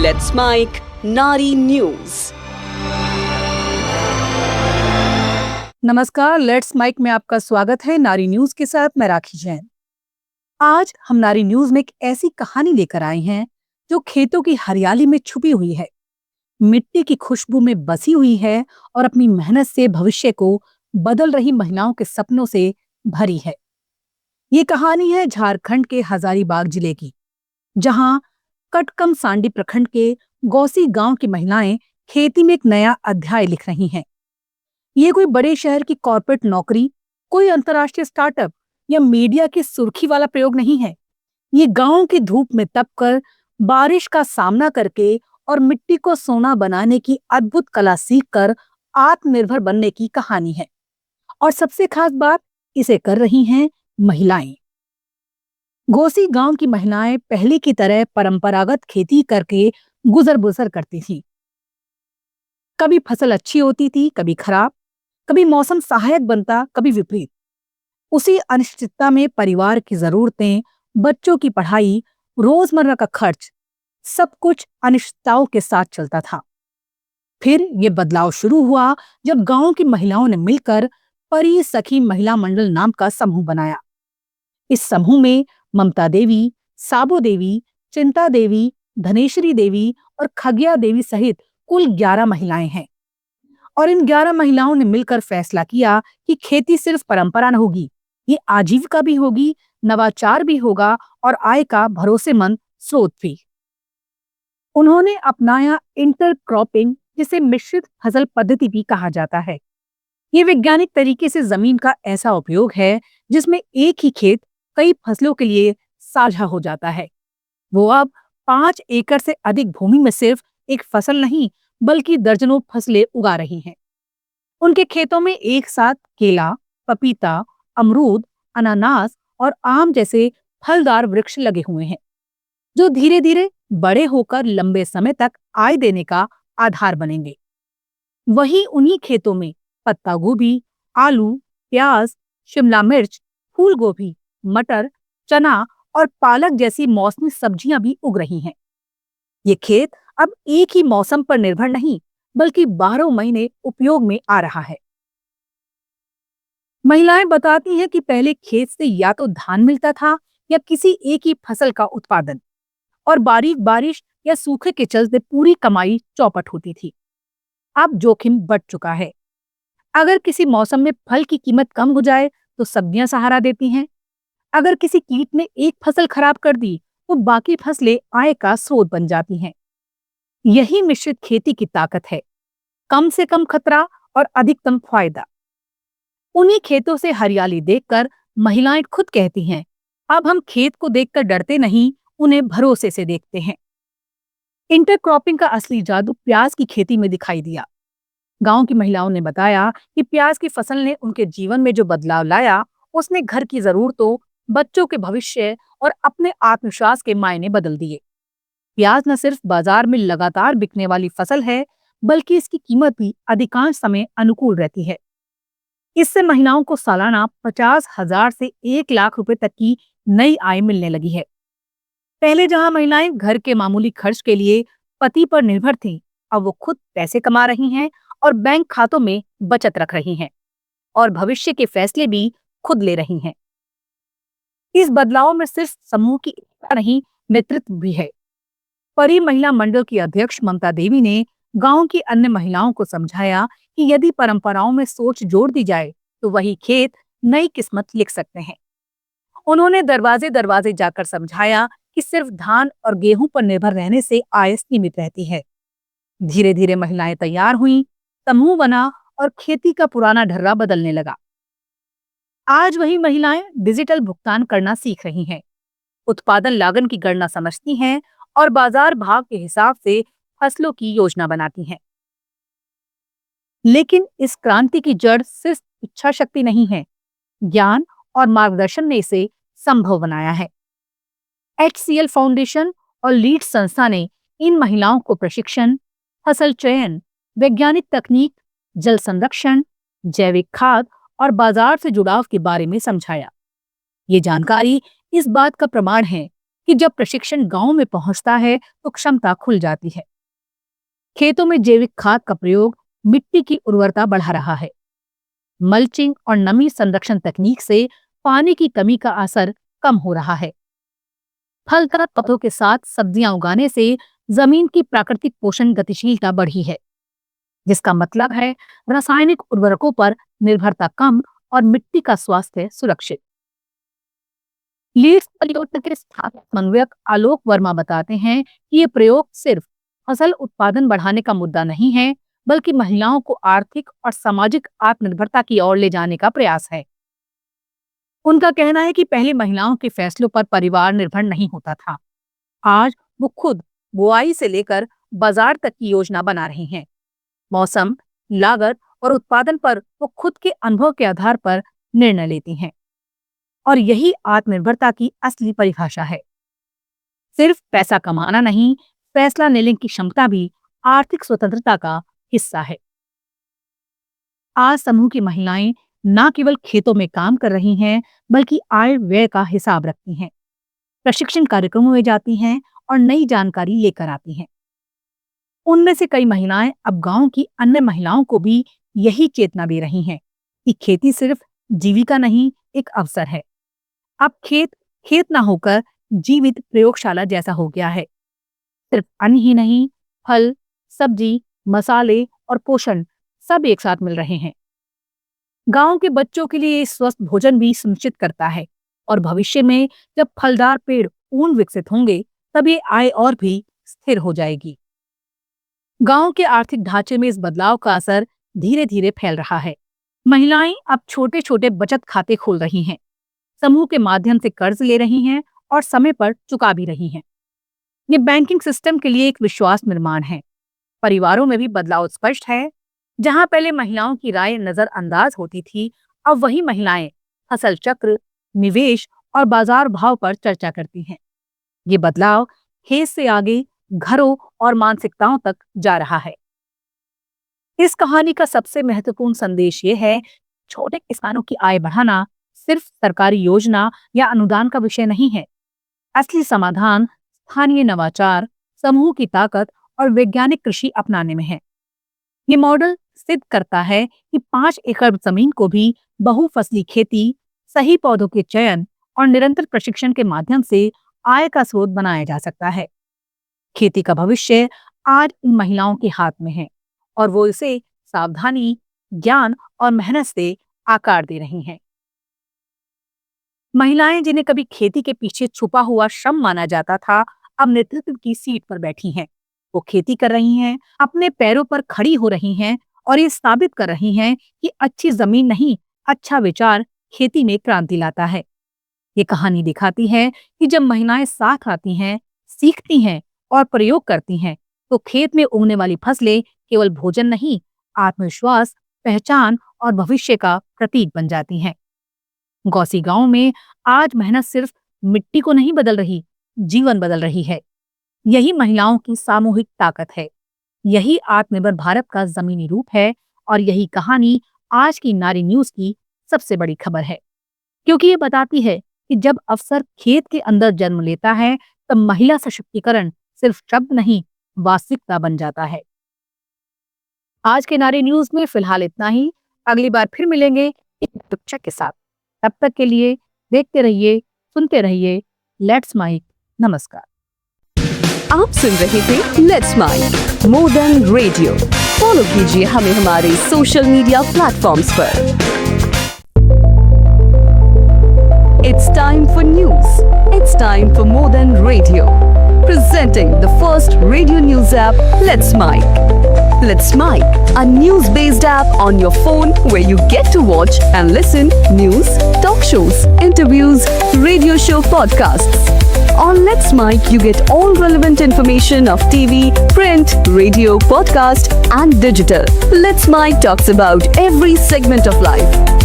Let's Mike Nari News। नमस्कार, let's mic में आपका स्वागत है। नारी न्यूज के साथ मैं राखी जैन। आज हम नारी न्यूज में एक ऐसी कहानी लेकर आए हैं जो खेतों की हरियाली में छुपी हुई है, मिट्टी की खुशबू में बसी हुई है और अपनी मेहनत से भविष्य को बदल रही महिलाओं के सपनों से भरी है। ये कहानी है झारखंड के हजारीबाग जिले की, जहां कटकम सांडी प्रखंड के गौसी गांव की महिलाएं खेती में एक नया अध्याय लिख रही हैं। ये कोई बड़े शहर की कॉर्पोरेट नौकरी, कोई अंतर्राष्ट्रीय स्टार्टअप या मीडिया की सुर्खी वाला प्रयोग नहीं है। ये गांव की धूप में तपकर, बारिश का सामना करके और मिट्टी को सोना बनाने की अद्भुत कला सीखकर आत्मनिर्भर बनने की कहानी है। और सबसे खास बात, इसे कर रही हैं महिलाएं। गौसी गांव की महिलाएं पहले की तरह परंपरागत खेती करके गुजर बसर करती थीं। कभी फसल अच्छी होती थी, कभी खराब, कभी मौसम सहायक बनता, कभी विपरीत। उसी अनिश्चितता में परिवार की जरूरतें, बच्चों की पढ़ाई, रोजमर्रा का खर्च, सब कुछ अनिश्चितताओं के साथ चलता था। फिर ये बदलाव शुरू हुआ जब गांव की महिलाओं ने मिलकर परी सखी महिला मंडल नाम का समूह बनाया। इस समूह में ममता देवी, साबो देवी, चिंता देवी, धनेश्वरी देवी और खगिया देवी सहित कुल 11 महिलाएं हैं। और इन 11 महिलाओं ने मिलकर फैसला किया कि खेती सिर्फ परंपरा न होगी, ये आजीविका भी होगी, नवाचार भी होगा और आय का भरोसेमंद स्रोत भी। उन्होंने अपनाया इंटरक्रॉपिंग, जिसे मिश्रित फसल पद्धति भी कहा जाता है। ये वैज्ञानिक तरीके से जमीन का ऐसा उपयोग है जिसमें एक ही खेत कई फसलों के लिए साझा हो जाता है। वो अब 5 एकड़ से अधिक भूमि में सिर्फ एक फसल नहीं, बल्कि दर्जनों फसलें उगा रही हैं। उनके खेतों में एक साथ केला, पपीता, अमरूद, अनानास और आम जैसे फलदार वृक्ष लगे हुए हैं, जो धीरे धीरे बड़े होकर लंबे समय तक आय देने का आधार बनेंगे। वहीं उन्हीं खेतों में पत्ता गोभी, आलू, प्याज, शिमला मिर्च, फूल गोभी, मटर, चना और पालक जैसी मौसमी सब्जियां भी उग रही हैं। ये खेत अब एक ही मौसम पर निर्भर नहीं, बल्कि 12 महीने उपयोग में आ रहा है। महिलाएं बताती हैं कि पहले खेत से या तो धान मिलता था या किसी एक ही फसल का उत्पादन, और बारीक बारिश या सूखे के चलते पूरी कमाई चौपट होती थी। अब जोखिम बढ़ चुका है। अगर किसी मौसम में फल की कीमत कम हो जाए तो सब्जियां सहारा देती हैं। अगर किसी कीट ने एक फसल खराब कर दी तो बाकी फसलें आय का स्रोत बन जाती हैं। यही मिश्रित खेती की ताकत है, कम से कम खतरा और अधिकतम फायदा। उन्हीं खेतों से हरियाली देखकर महिलाएं खुद कहती हैं, अब हम खेत को देखकर डरते नहीं, उन्हें भरोसे से देखते हैं। इंटरक्रॉपिंग का असली जादू प्याज की खेती में दिखाई दिया। गांव की महिलाओं ने बताया कि प्याज की फसल ने उनके जीवन में जो बदलाव लाया, उसने घर की जरूरतों, बच्चों के भविष्य और अपने आत्मविश्वास के मायने बदल दिए। प्याज न सिर्फ बाजार में लगातार बिकने वाली फसल है, बल्कि इसकी कीमत भी अधिकांश समय अनुकूल रहती है। इससे महिलाओं को सालाना 50,000 से 1 लाख रुपए तक की नई आय मिलने लगी है। पहले जहां महिलाएं घर के मामूली खर्च के लिए पति पर निर्भर थीं, अब वो खुद पैसे कमा रही हैं और बैंक खातों में बचत रख रही हैं और भविष्य के फैसले भी खुद ले रही हैं। इस बदलाव में सिर्फ समूह की एकता नहीं, नेतृत्व भी है। परी महिला मंडल की अध्यक्ष ममता देवी ने गांव की अन्य महिलाओं को समझाया कि यदि परंपराओं में सोच जोड़ दी जाए तो वही खेत नई किस्मत लिख सकते हैं। उन्होंने दरवाजे दरवाजे जाकर समझाया कि सिर्फ धान और गेहूं पर निर्भर रहने से आय सीमित रहती है। धीरे धीरे महिलाएं तैयार हुईं, समूह बना और खेती का पुराना ढर्रा बदलने लगा। आज वही महिलाएं डिजिटल भुगतान करना सीख रही हैं, उत्पादन लागत की गणना समझती हैं और बाजार भाव के हिसाब से फसलों की योजना बनाती हैं। लेकिन इस क्रांति की जड़ सिर्फ इच्छा शक्ति नहीं है, ज्ञान और मार्गदर्शन ने इसे संभव बनाया है। HCL फाउंडेशन और लीड संस्था ने इन महिलाओं को प्रशिक्षण, फसल चयन, वैज्ञानिक तकनीक, जल संरक्षण, जैविक खाद और बाजार से जुड़ाव के बारे में समझाया। ये जानकारी इस बात का प्रमाण है कि जब प्रशिक्षण गांव में पहुंचता है तो क्षमता खुल जाती है। खेतों में जैविक खाद का प्रयोग मिट्टी की उर्वरता बढ़ा रहा है। मल्चिंग और नमी संरक्षण तकनीक से पानी की कमी का असर कम हो रहा है। फलदार पौधों के साथ सब्जियां उगाने से जमीन की प्राकृतिक पोषण गतिशीलता बढ़ी है, जिसका मतलब है रासायनिक उर्वरकों पर निर्भरता कम और मिट्टी का स्वास्थ्य सुरक्षित। लीड्स परियोजना के स्थापक समन्वयक आलोक वर्मा बताते हैं कि ये प्रयोग सिर्फ फसल उत्पादन बढ़ाने का मुद्दा नहीं है, बल्कि महिलाओं को आर्थिक और सामाजिक आत्मनिर्भरता की ओर ले जाने का प्रयास है। उनका कहना है कि पहले महिलाओं के फैसलों पर परिवार निर्भर नहीं होता था। आज वो खुद बुआई से लेकर बाजार तक की योजना बना रही हैं। मौसम, लागत और उत्पादन पर वो खुद के अनुभव के आधार पर निर्णय लेती हैं। और यही आत्मनिर्भरता की असली परिभाषा है। सिर्फ पैसा कमाना नहीं, फैसला लेने की क्षमता भी आर्थिक स्वतंत्रता का हिस्सा है। आज समूह की महिलाएं न केवल खेतों में काम कर रही हैं, बल्कि आय व्यय का हिसाब रखती हैं, प्रशिक्षण कार्यक्रमों में जाती हैं और नई जानकारी लेकर आती हैं। उनमें से कई महिलाएं अब गांव की अन्य महिलाओं को भी यही चेतना दे रही हैं कि खेती सिर्फ जीविका नहीं, एक अवसर है। अब खेत ना होकर जीवित प्रयोगशाला जैसा हो गया है। सिर्फ अन्न ही नहीं, फल, सब्जी, मसाले और पोषण सब एक साथ मिल रहे हैं। गांव के बच्चों के लिए स्वस्थ भोजन भी सुनिश्चित करता है और भविष्य में जब फलदार पेड़ पूर्ण विकसित होंगे, तब ये आय और भी स्थिर हो जाएगी। गांव के आर्थिक ढांचे में इस बदलाव का असर धीरे धीरे फैल रहा है। महिलाएं अब छोटे छोटे बचत खाते खोल रही हैं, समूह के माध्यम से कर्ज ले रही हैं और समय पर चुका भी रही हैं। ये बैंकिंग सिस्टम के लिए एक विश्वास निर्माण है। परिवारों में भी बदलाव स्पष्ट है। जहां पहले महिलाओं की राय नजरअंदाज होती थी, अब वही महिलाएं फसल चक्र, निवेश और बाजार भाव पर चर्चा करती हैं। ये बदलाव खेत से आगे घरों और मानसिकताओं तक जा रहा है। इस कहानी का सबसे महत्वपूर्ण संदेश ये है, छोटे किसानों की आय बढ़ाना सिर्फ सरकारी योजना या अनुदान का विषय नहीं है। असली समाधान स्थानीय नवाचार, समूह की ताकत और वैज्ञानिक कृषि अपनाने में है। ये मॉडल सिद्ध करता है कि 5 एकड़ जमीन को भी बहुफसली खेती, सही पौधों के चयन और निरंतर प्रशिक्षण के माध्यम से आय का स्रोत बनाया जा सकता है। खेती का भविष्य आज इन महिलाओं के हाथ में है और वो इसे सावधानी, ज्ञान और मेहनत से आकार दे रही हैं। महिलाएं जिन्हें कभी खेती के पीछे छुपा हुआ श्रम माना जाता था, अब नेतृत्व की सीट पर बैठी हैं। वो खेती कर रही हैं, अपने पैरों पर खड़ी हो रही हैं और ये साबित कर रही हैं कि अच्छी जमीन नहीं, अच्छा विचार खेती में क्रांति लाता है। ये कहानी दिखाती है कि जब महिलाएं साथ आती हैं, सीखती हैं और प्रयोग करती हैं, तो खेत में उगने वाली फसलें केवल भोजन नहीं, आत्मविश्वास, पहचान और भविष्य का प्रतीक बन जाती हैं। गौसी गांव में आज मेहनत सिर्फ मिट्टी को नहीं बदल रही, जीवन बदल रही है। यही महिलाओं की सामूहिक ताकत है, यही आत्मनिर्भर भारत का जमीनी रूप है और यही कहानी आज की नारी न्यूज की सबसे बड़ी खबर है, क्योंकि ये बताती है कि जब अवसर खेत के अंदर जन्म लेता है, तब महिला सशक्तिकरण सिर्फ शब्द नहीं, वास्तविकता बन जाता है। आज के नारी न्यूज में फिलहाल इतना ही। अगली बार फिर मिलेंगे एक शिक्षा के साथ। तब तक के लिए देखते रहिए, सुनते रहिए लेट्स माइक। नमस्कार। आप सुन रहे थे let's mike more than radio. Follow कीजिए हमें हमारे सोशल मीडिया प्लेटफॉर्म्स पर। It's time for news. It's time for more than radio. Presenting the first radio news app, Let's Mic. Let's Mic, a news-based app on your phone where you get to watch and listen news, talk shows, interviews, radio show podcasts. On Let's Mic, you get all relevant information of TV, print, radio, podcast, and digital. Let's Mic talks about every segment of life.